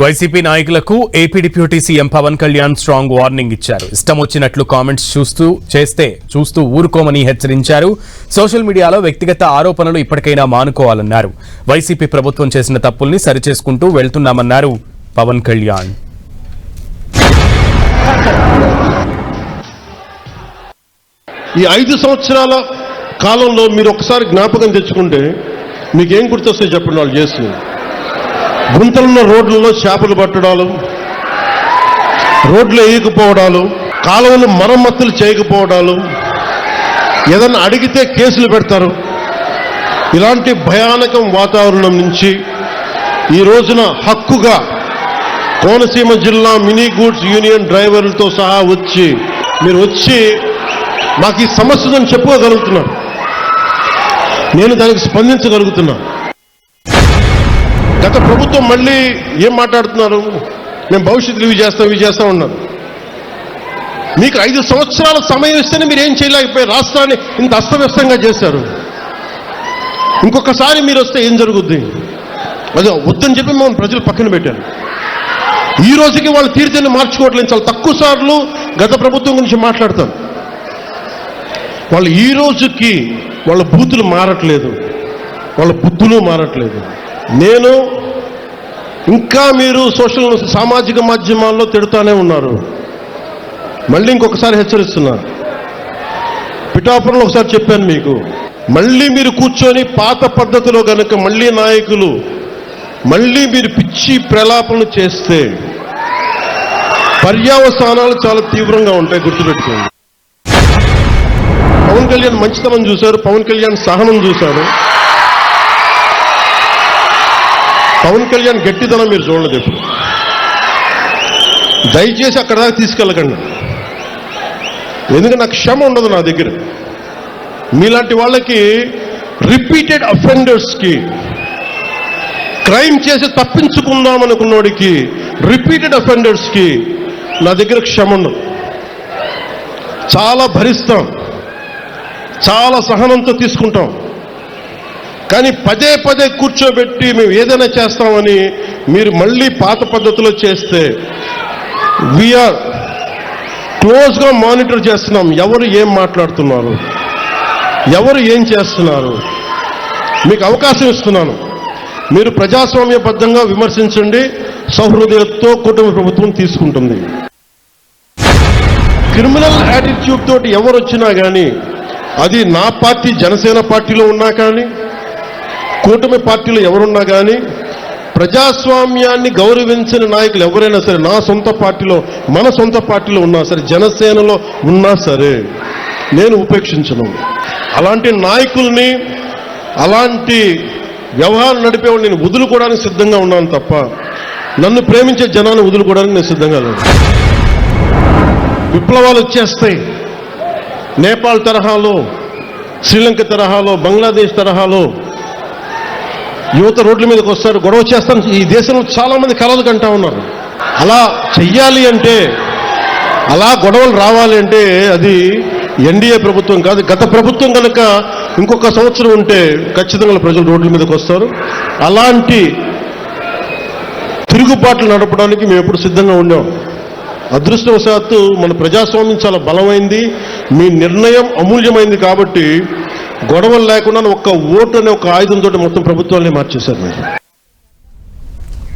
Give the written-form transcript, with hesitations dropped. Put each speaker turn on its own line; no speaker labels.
YCP నాయకులకు AP deputy CM Pawan Kalyan strong warning ఇచ్చారు. ఇష్టం వచ్చినట్లు కామెంట్స్ చూస్తూ ఊరుకోమని హెచ్చరించారు. సోషల్ మీడియాలో వ్యక్తిగత ఆరోపణలు ఇప్పటికైనా మానుకోవాలన్నారు. వైసీపీ ప్రభుత్వం చేసిన తప్పుల్ని సరిచేసుకుంటూ వెళ్తున్నామన్నారు పవన్ కళ్యాణ్.
ఈ 5 సంవత్సరాల కాలంలో మీరు ఒకసారి జ్ఞాపకం తెచ్చుకుంటే మీకేం గుర్తొస్తాయి చెప్పండి. వాళ్ళు చేస్తుంది గుంతలున్న రోడ్లలో చేపలు పట్టడాలు, రోడ్లు వేయకపోవడాలు, కాలువలు మరమ్మతులు చేయకపోవడాలు, ఏదన్నా అడిగితే కేసులు పెడతారు. ఇలాంటి భయానకం వాతావరణం నుంచి ఈ రోజున హక్కుగా కోనసీమ జిల్లా మినీ గూడ్స్ యూనియన్ డ్రైవర్లతో సహా మీరు వచ్చి మాకు ఈ సమస్యను చెప్పుకోగలుగుతున్నారు. నేను దానికి స్పందించగలుగుతున్నా. గత ప్రభుత్వం మళ్ళీ ఏం మాట్లాడుతున్నారు? మేము భవిష్యత్తులో ఇవి చేస్తాం ఉన్నారు. మీకు 5 సంవత్సరాల సమయం ఇస్తేనే మీరు ఏం చేయలేకపోయారు. రాష్ట్రాన్ని ఇంత అస్తవ్యస్తంగా చేశారు. ఇంకొకసారి మీరు వస్తే ఏం జరుగుద్ది? అదే వద్దని చెప్పి మేము ప్రజలు పక్కన పెట్టారు. ఈ రోజుకి వాళ్ళు తీర్థాన్ని మార్చుకోవట్లేదు. చాలా తక్కువ సార్లు గత ప్రభుత్వం గురించి మాట్లాడతారు. వాళ్ళు ఈ రోజుకి వాళ్ళ బూతులు మారట్లేదు, వాళ్ళ బుద్ధులు మారట్లేదు. నేను ఇంకా మీరు సామాజిక మాధ్యమాల్లో తిడుతూనే ఉన్నారు. మళ్ళీ ఇంకొకసారి హెచ్చరిస్తున్నా. పిఠాపురంలో ఒకసారి చెప్పాను మీకు, మళ్ళీ మీరు కూర్చొని పాత పద్ధతిలో కనుక మళ్ళీ నాయకులు మళ్ళీ మీరు పిచ్చి ప్రలాపనలు చేస్తే పర్యవసానాలు చాలా తీవ్రంగా ఉంటాయి. గుర్తుపెట్టుకోండి. పవన్ కళ్యాణ్ మంచితనం చూశారు, పవన్ కళ్యాణ్ సహనం చూశారు, పవన్ కళ్యాణ్ గట్టితనం మీరు చూడలేదు ఎప్పుడు. దయచేసి అక్కడ దాకా తీసుకెళ్ళకండి. ఎందుకంటే నాకు క్షమ ఉండదు నా దగ్గర. మీలాంటి వాళ్ళకి రిపీటెడ్ అఫెండర్స్కి, క్రైమ్ చేసి తప్పించుకుందాం అనుకున్నోడికి, రిపీటెడ్ అఫెండర్స్కి నా దగ్గర క్షమ ఉండదు. చాలా భరిస్తాం, చాలా సహనంతో తీసుకుంటాం. కానీ పదే పదే కూర్చోబెట్టి మేము ఏదైనా చేస్తామని మీరు మళ్ళీ పాత పద్ధతిలో చేస్తే వీఆర్ క్లోజ్గా మానిటర్ చేస్తున్నాం. ఎవరు ఏం మాట్లాడుతున్నారు, ఎవరు ఏం చేస్తున్నారు. మీకు అవకాశం ఇస్తున్నాను. మీరు ప్రజాస్వామ్యబద్ధంగా విమర్శించండి. సౌహృదయంతో కూటమి ప్రభుత్వం తీసుకుంటుంది. క్రిమినల్ యాటిట్యూడ్ తోటి ఎవరు వచ్చినా కానీ, అది నా పార్టీ జనసేన పార్టీలో ఉన్నా కానీ, కూటమి పార్టీలో ఎవరున్నా కానీ, ప్రజాస్వామ్యాన్ని గౌరవించిన నాయకులు ఎవరైనా సరే, నా సొంత పార్టీలో, మన సొంత పార్టీలో ఉన్నా సరే, జనసేనలో ఉన్నా సరే, నేను ఉపేక్షించను. అలాంటి నాయకుల్ని, అలాంటి వ్యవహారం నడిపేవాళ్ళు నేను వదులుకోవడానికి సిద్ధంగా ఉన్నాను తప్ప నన్ను ప్రేమించే జనాన్ని వదులుకోవడానికి నేను సిద్ధంగా లేదు. విప్లవాలు వచ్చేస్తాయి. నేపాల్ తరహాలో, శ్రీలంక తరహాలో, బంగ్లాదేశ్ తరహాలో యువత రోడ్ల మీదకి వస్తారు, గొడవ చేస్తాను. ఈ దేశంలో చాలా మంది కలలు కంటా ఉన్నారు. అలా చెయ్యాలి అంటే, అలా గొడవలు రావాలి అంటే అది ఎన్డీఏ ప్రభుత్వం కాదు. గత ప్రభుత్వం కనుక ఇంకొక సంవత్సరం ఉంటే ఖచ్చితంగా ప్రజలు రోడ్ల మీదకి వస్తారు. అలాంటి తిరుగుబాట్లు నడపడానికి మేము ఎప్పుడు సిద్ధంగా ఉండాం. అదృష్టవశాత్తు మన ప్రజాస్వామ్యం చాలా బలమైంది. మీ నిర్ణయం అమూల్యమైంది కాబట్టి గొడవలు లేకుండా ఒక్క ఓటు అనే ఒక ఆయుధంతో మొత్తం ప్రభుత్వాన్ని మార్చేశారు మీరు.